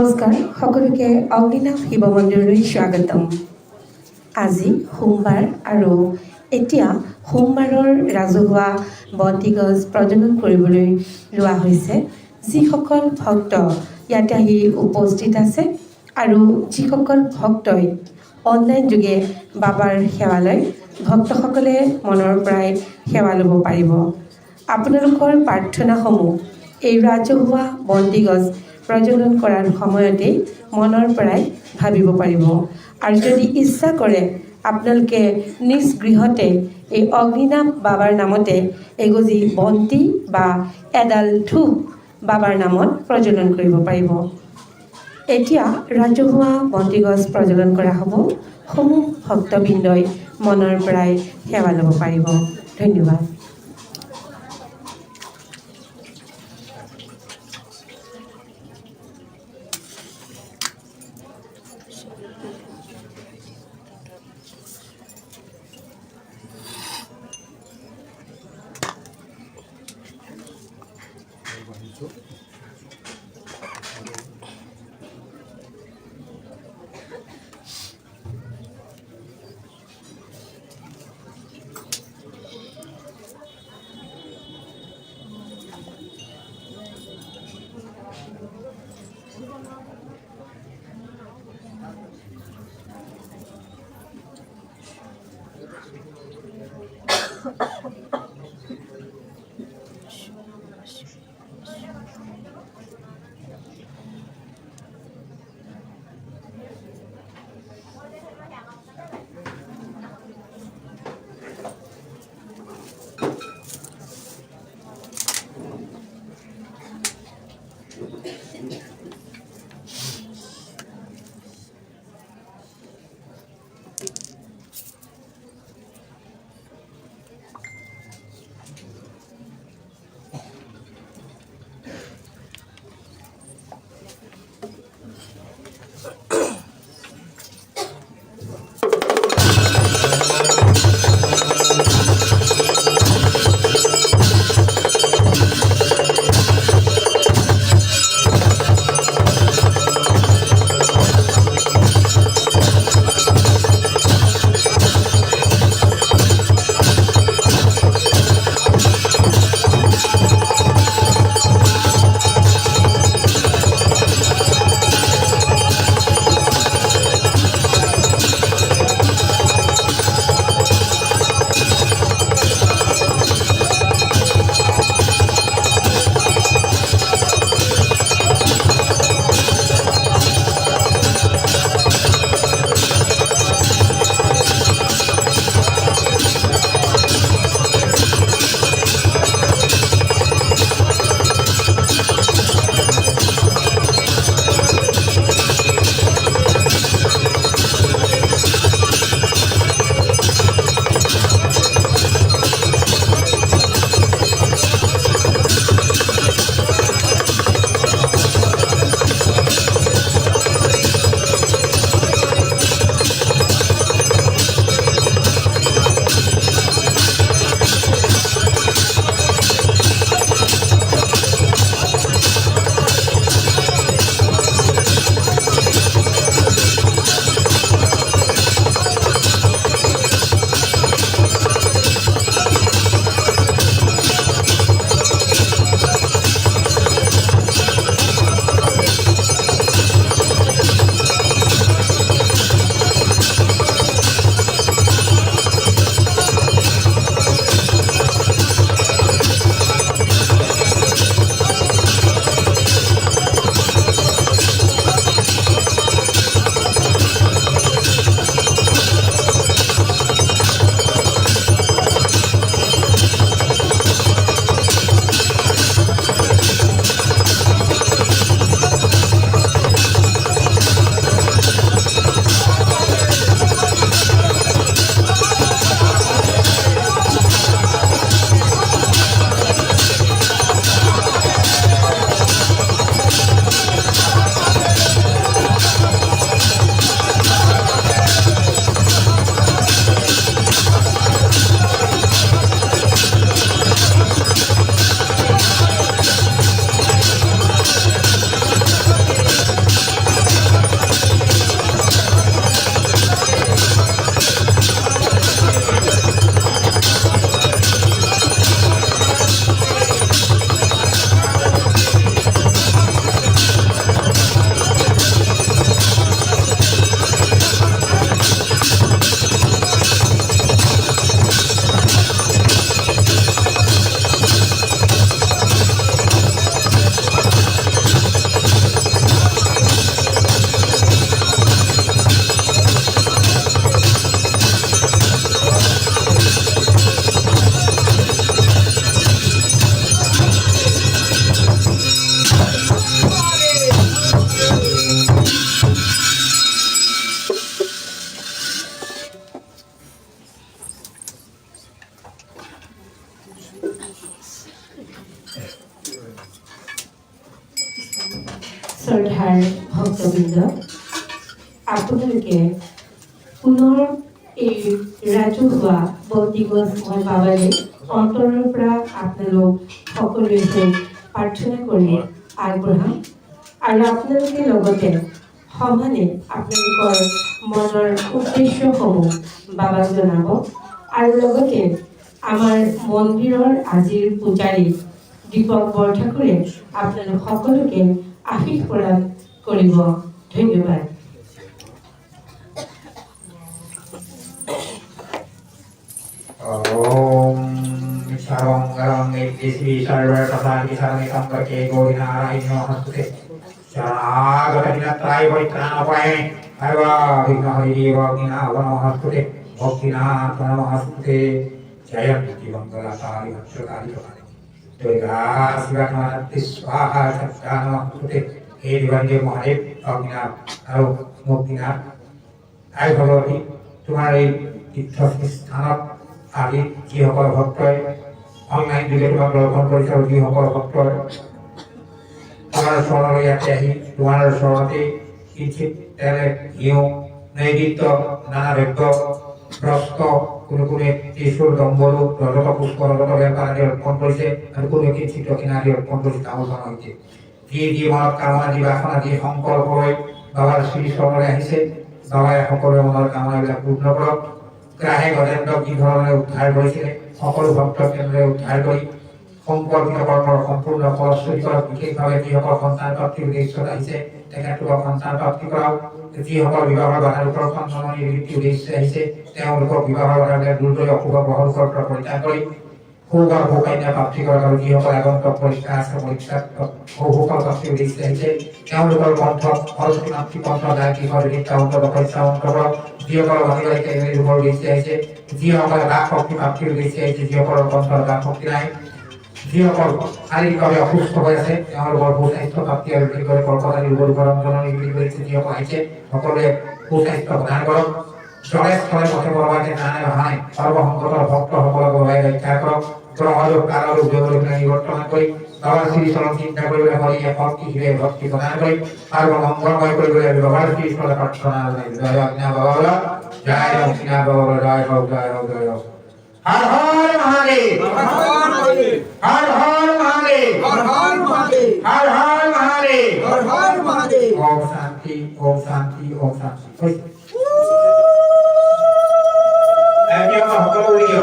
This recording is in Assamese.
নমস্কাৰ সকলোকে অগ্নিনাভ শিৱ মন্দিৰলৈ স্বাগতম। আজি সোমবাৰ আৰু এতিয়া সোমবাৰৰ ৰাজহুৱা বন্তিগছ প্ৰজ্বলন কৰিবলৈ লোৱা হৈছে। যিসকল ভক্ত ইয়াতে আহি উপস্থিত আছে আৰু যিসকল ভক্তই অনলাইন যোগে বাবাৰ সেৱা লয়, ভক্তসকলে মনৰ পৰাই সেৱা ল'ব পাৰিব। আপোনালোকৰ প্ৰাৰ্থনাসমূহ এই ৰাজহুৱা বন্তিগছ প্ৰজ্বলন কৰাৰ সময়তে মনৰ পৰাই ভাবিব পাৰিব। আৰু যদি ইচ্ছা কৰে আপোনালোকে নিজ গৃহতে এই অগ্নিনাভ বাবাৰ নামতে এগজি বন্তি বা এডাল ধূপ বাবাৰ নামত প্ৰজ্বলন কৰিব পাৰিব। এতিয়া ৰাজহুৱা বন্তিগছ প্ৰজ্বলন কৰা হ'ব। সমূহ ভক্তবৃন্দই মনৰ পৰাই সেৱা ল'ব পাৰিব। ধন্যবাদ। ভক্তবৃন্দ, আপোনালোকে পুনৰ এই ৰাজহুৱা বন্তিগছ মই বাবাৰে অন্তৰৰ পৰা আপোনালোক সকলোৱে প্ৰাৰ্থনা কৰি আগবঢ়াম আৰু আপোনালোকে লগতে সমানে আপোনালোকৰ মনৰ উদ্দেশ্যসমূহ বাবাক জনাব আৰু লগতে আমাৰ মন্দিৰৰ আজিৰ পূজাৰী দীপক বৰঠাকুৰে আপোনালোক সকলোকে আশীষ প্ৰদান কৰিব। ধন্যবাদ। सर्वं निर्दिशि सर्वप्रसादि सर्वमिदं प्रके गोविनारायणो हस्तुते शरणागतदिनत्राय परित्राणोपाये सर्वाभिघ्नहरिदेवज्ञावनो हस्तुते भक्तिनाथ नमः हस्तुते जयन्ति मङ्गलकारि हर्षकारि प्रकारे दुर्गा शिवनाथ स्वाहा सत्या नमः हस्तुते हे दिवंगे महादेव अग्निनाथ और मुक्तिनाथ आय भगवती तुम्हारे तीर्थस्थानक आदि যিসকল ভক্তই অনলাইন যোগে তোমাক দৰ্শন কৰিছে আৰু যিসকল ভক্তই তোমাৰ চৰণলৈ ইয়াতে আহি তোমাৰ চৰণতে কিঞ্চিত তেলে ঘিউ নৈবেদ্য নানা দ্ৰব্য প্ৰস্ত কোনোৱে ত্ৰিশূল দম্বৰু ৰজত পুষ্প ৰজত বেপাৰ আদি অৰ্পণ কৰিছে আৰু কোনোৱে কিঞ্চিত দক্ষিণা আদি অৰ্পণ কৰিছে তামোল পাণ হৈছে যি মনত কামনা যি বাসনা যি সংকল্প লৈ বাবাৰ শ্ৰী চৰণলৈ আহিছে বাবাই সকলোৰে মনৰ কামনাবিলাক পূৰ্ণ কৰক। গ্ৰাহে গজেন্দ্ৰক যি ধৰণে উদ্ধাৰ কৰিছিলে সকলো ভক্তক তেনেদৰে উদ্ধাৰ কৰি সম্পৰ্কিত কৰ্মৰ সম্পূৰ্ণ ফলশ্ৰুতি কৰক। বিশেষভাৱে যিসকল সন্তান প্ৰাপ্তিৰ উদ্দেশ্যত আহিছে তেখেতলোকক সন্তান প্ৰাপ্তি কৰাওক। যিসকল বিবাহৰ বাধাৰূপৰ সন্তানৰ নিবৃত্তিৰ উদ্দেশ্যে আহিছে তেওঁলোকক বিবাহৰ বাধাবিলাক দূৰ কৰি অশুভ গ্ৰহণ পৰিত্যাগ কৰি সুখৰ সুকন্যা প্ৰাপ্তি কৰক। আৰু যিসকল আগন্তক পৰীক্ষা আছে পৰীক্ষাত সুফল প্ৰাপ্তিৰ উদ্দেশ্যে আহিছে তেওঁলোকৰ কণ্ঠক সৰস্বতী মাতৃকণ্ঠ যায় কিশোৰ অন্তত কৰক। যিসকল অধিকাৰীকে এনে ৰূপৰ উদ্দেশ্যে আহিছে যিসকলে ৰাগ শক্তি প্ৰাপ্তিৰ উদ্দেশ্যে আহিছে যিসকলৰ কণ্ঠৰ ৰাগ শক্তি নাই যিসকল শাৰীৰিকভাৱে অসুস্থ হৈ আছে তেওঁলোকৰ সুস্বাস্থ্য প্ৰাপ্তি আৰু বিশেষকৈ কৰ্কট আদি ৰোগৰ উপৰঞ্জনৰ নিৰ্ভৰ কৰিছে যিসকল আহিছে সকলোৱে সুস্বাস্থ্য প্ৰদান কৰক। জলে স্থলে পথে বৰবাদে নানে বাহানে সৰ্বসংকটৰ ভক্তসকলক বৰাই ৰক্ষা কৰক। গ্ৰহযোগ কালৰোগ যোগৰোগ নিবৰ্তন কৰি বাবাৰ শ্ৰীচৰণ চিন্তা কৰিবলৈ হৰিয়ে ভক্তি শিৰে ভক্তি প্ৰদান কৰি সৰ্বমংগলময় কৰিবলৈ বাবাৰ শ্ৰীচৰণ প্ৰাৰ্থনা জয় অজ্ঞা বাবা বল জয় দক্ষিণা বাবা বল জয় হোক জয় হোক জয় হোক। হর হর মহাদেব হর হর মহাদেব হর হর মহাদেব হর হর মহাদেব হর হর মহাদেব হর হর মহাদেব। ওম শান্তি ওম শান্তি ওম শান্তি। সকলো উড়িয়ে